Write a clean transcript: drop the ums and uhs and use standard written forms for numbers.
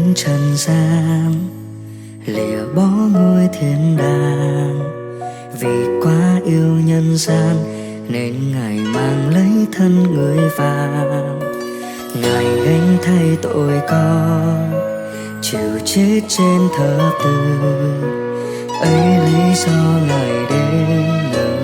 đến trần gian, lìa bỏ ngôi thiên đàng. Vì quá yêu nhân gian nên Ngài mang lấy thân người phàm. Ngài gánh thay tội con, chịu chết trên thập tự, ấy lý do Ngài đến đời.